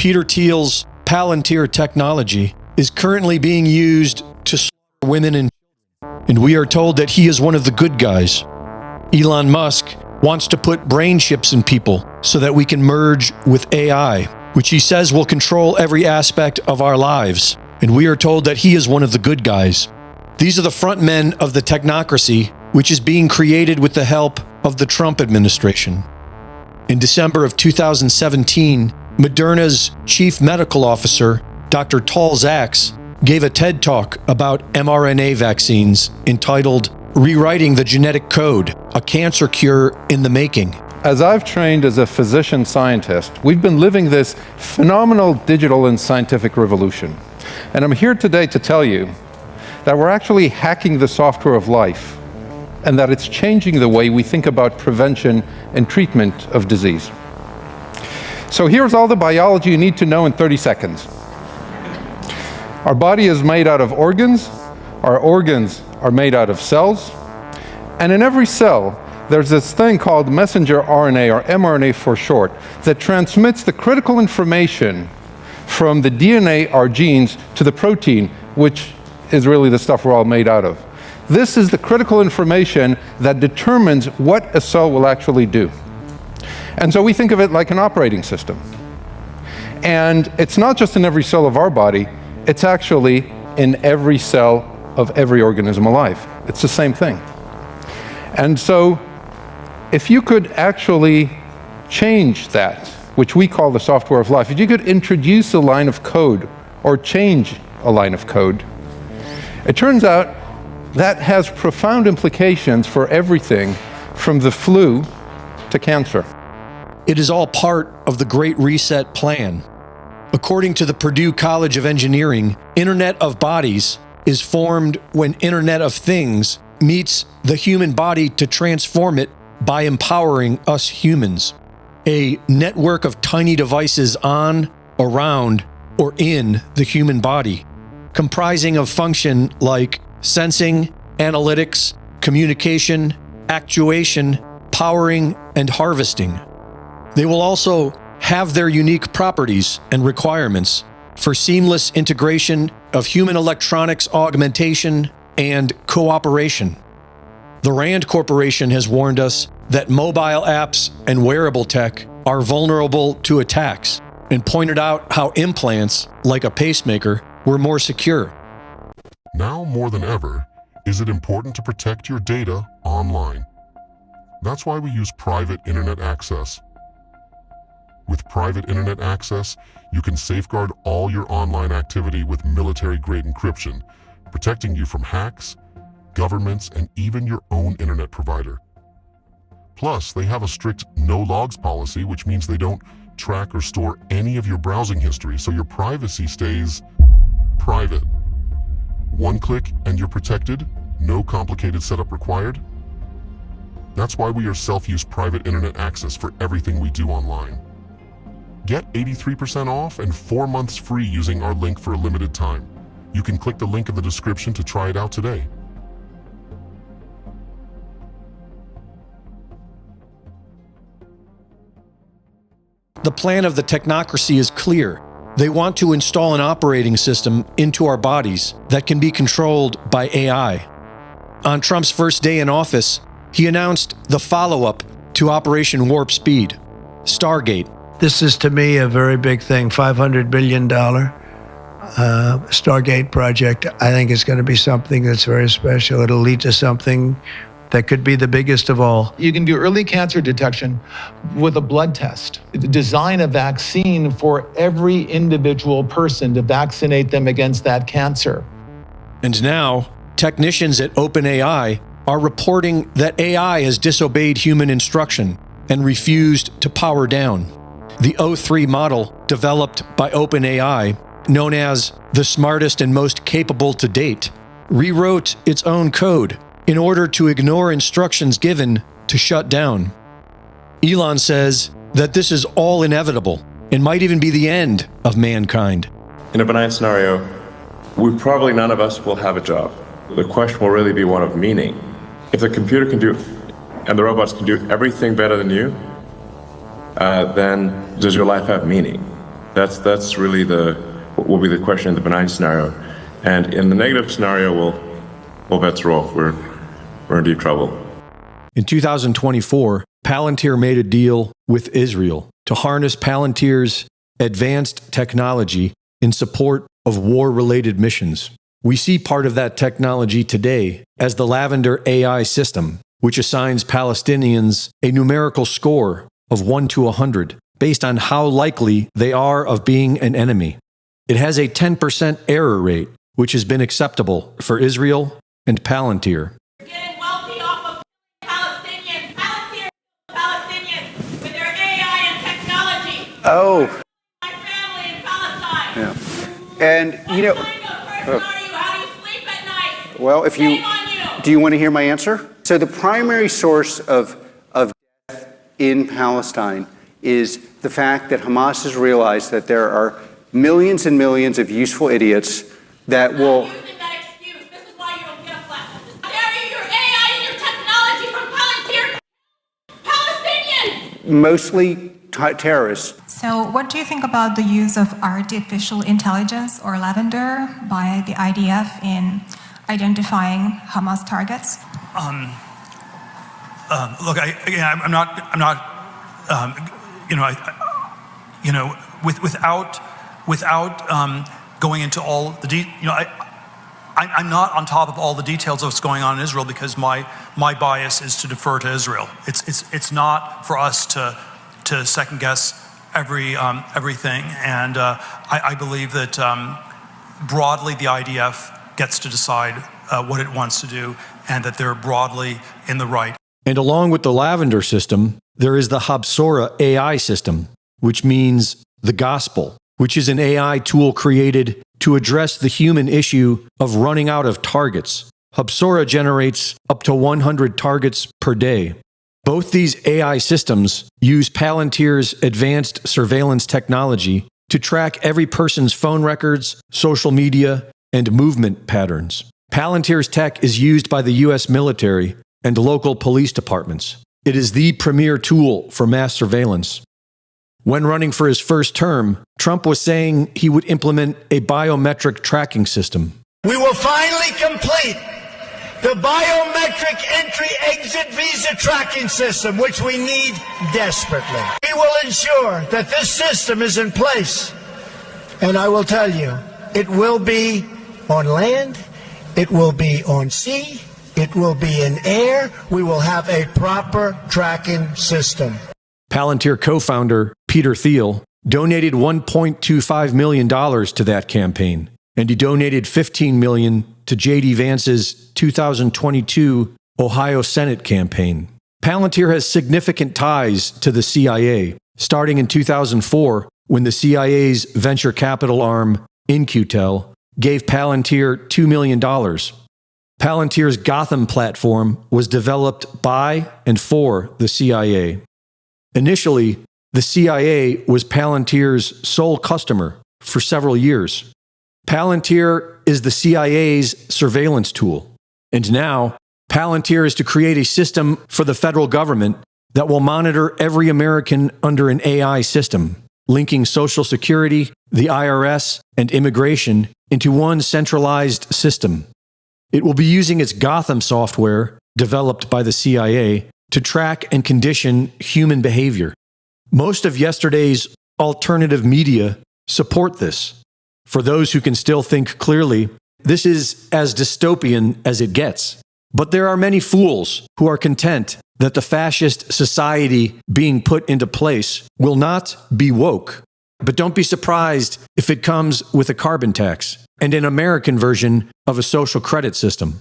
Peter Thiel's Palantir technology is currently being used to slaughter women and we are told that he is one of the good guys. Elon Musk wants to put brain chips in people so that we can merge with AI, which he says will control every aspect of our lives. And we are told that he is one of the good guys. These are the front men of the technocracy, which is being created with the help of the Trump administration. In December of 2017, Moderna's chief medical officer, Dr. Tal Zaks, gave a TED Talk about mRNA vaccines entitled Rewriting the Genetic Code, a Cancer Cure in the Making. As I've trained as a physician scientist, we've been living this phenomenal digital and scientific revolution. And I'm here today to tell you that we're actually hacking the software of life and that it's changing the way we think about prevention and treatment of disease. So here's all the biology you need to know in 30 seconds. Our body is made out of organs. Our organs are made out of cells. And in every cell, there's this thing called messenger RNA, or mRNA for short, that transmits the critical information from the DNA, our genes, to the protein, which is really the stuff we're all made out of. This is the critical information that determines what a cell will actually do. And so we think of it like an operating system. And it's not just in every cell of our body, it's actually in every cell of every organism alive. It's the same thing. And so if you could actually change that, which we call the software of life, if you could introduce a line of code or change a line of code, it turns out that has profound implications for everything from the flu to cancer. It is all part of the Great Reset plan. According to the Purdue College of Engineering, Internet of Bodies is formed when Internet of Things meets the human body to transform it by empowering us humans. A network of tiny devices on, around, or in the human body, comprising of function like sensing, analytics, communication, actuation, powering, and harvesting. They will also have their unique properties and requirements for seamless integration of human electronics augmentation and cooperation. The RAND Corporation has warned us that mobile apps and wearable tech are vulnerable to attacks and pointed out how implants, like a pacemaker, were more secure. Now more than ever, is it important to protect your data online. That's why we use private internet access. With private internet access, you can safeguard all your online activity with military-grade encryption, protecting you from hacks, governments, and even your own internet provider. Plus, they have a strict no-logs policy, which means they don't track or store any of your browsing history, so your privacy stays private. One click and you're protected, no complicated setup required. That's why we are self-use private internet access for everything we do online. Get 83% off and 4 months free using our link for a limited time. You can click the link in the description to try it out today. The plan of the technocracy is clear. They want to install an operating system into our bodies that can be controlled by AI. On Trump's first day in office, he announced the follow-up to Operation Warp Speed, Stargate. This is, to me, a very big thing. $500 billion Stargate project. I think it's going to be something that's very special. It'll lead to something that could be the biggest of all. You can do early cancer detection with a blood test. Design a vaccine for every individual person to vaccinate them against that cancer. And now, technicians at OpenAI are reporting that AI has disobeyed human instruction and refused to power down. The O3 model, developed by OpenAI, known as the smartest and most capable to date, rewrote its own code in order to ignore instructions given to shut down. Elon says that this is all inevitable and might even be the end of mankind. In a benign scenario, probably none of us will have a job. The question will really be one of meaning. If the computer can do, and the robots can do everything better than you, then does your life have meaning? That's really what will be the question in the benign scenario. And in the negative scenario, well, bets are off. We're in deep trouble. In 2024, Palantir made a deal with Israel to harness Palantir's advanced technology in support of war-related missions. We see part of that technology today as the Lavender AI system, which assigns Palestinians a numerical score of 1 to 100 based on how likely they are of being an enemy. It has a 10% error rate, which has been acceptable for Israel and Palantir. Getting wealthy off of Palestinians. Palantir Palestinians with their AI and technology. Oh. My family in Palestine. Yeah. And you What kind of person are you? How do you sleep at night? well, if you Shame on you. do you want to hear my answer? So the primary source of death in Palestine is the fact that Hamas has realized that there are millions and millions of useful idiots that will. Stop using that excuse. This is why you don't get a flat. How dare you? Your AI and your technology from Palantir. Palestinians. Mostly terrorists. So what do you think about the use of artificial intelligence, or Lavender, by the IDF in identifying Hamas targets? Look, I'm not, without going into all the I'm not on top of all the details of what's going on in Israel because my bias is to defer to Israel. It's not for us to second guess everything, and I believe that broadly the IDF gets to decide what it wants to do, and that they're broadly in the right. And along with the Lavender system, there is the Habsora AI system, which means the gospel, which is an AI tool created to address the human issue of running out of targets. Habsora generates up to 100 targets per day. Both these AI systems use Palantir's advanced surveillance technology to track every person's phone records, social media, and movement patterns. Palantir's tech is used by the U.S. military and local police departments. It is the premier tool for mass surveillance. When running for his first term, Trump was saying he would implement a biometric tracking system. We will finally complete the biometric entry-exit visa tracking system, which we need desperately. We will ensure that this system is in place. And I will tell you, it will be on land, it will be on sea, it will be in air. We will have a proper tracking system. Palantir co-founder Peter Thiel donated $1.25 million to that campaign, and he donated $15 million to J.D. Vance's 2022 Ohio Senate campaign. Palantir has significant ties to the CIA, starting in 2004 when the CIA's venture capital arm, In-Q-Tel, gave Palantir $2 million. Palantir's Gotham platform was developed by and for the CIA. Initially, the CIA was Palantir's sole customer for several years. Palantir is the CIA's surveillance tool. And now, Palantir is to create a system for the federal government that will monitor every American under an AI system, linking Social Security, the IRS, and immigration into one centralized system. It will be using its Gotham software, developed by the CIA, to track and condition human behavior. Most of yesterday's alternative media support this. For those who can still think clearly, this is as dystopian as it gets. But there are many fools who are content that the fascist society being put into place will not be woke. But don't be surprised if it comes with a carbon tax and an American version of a social credit system.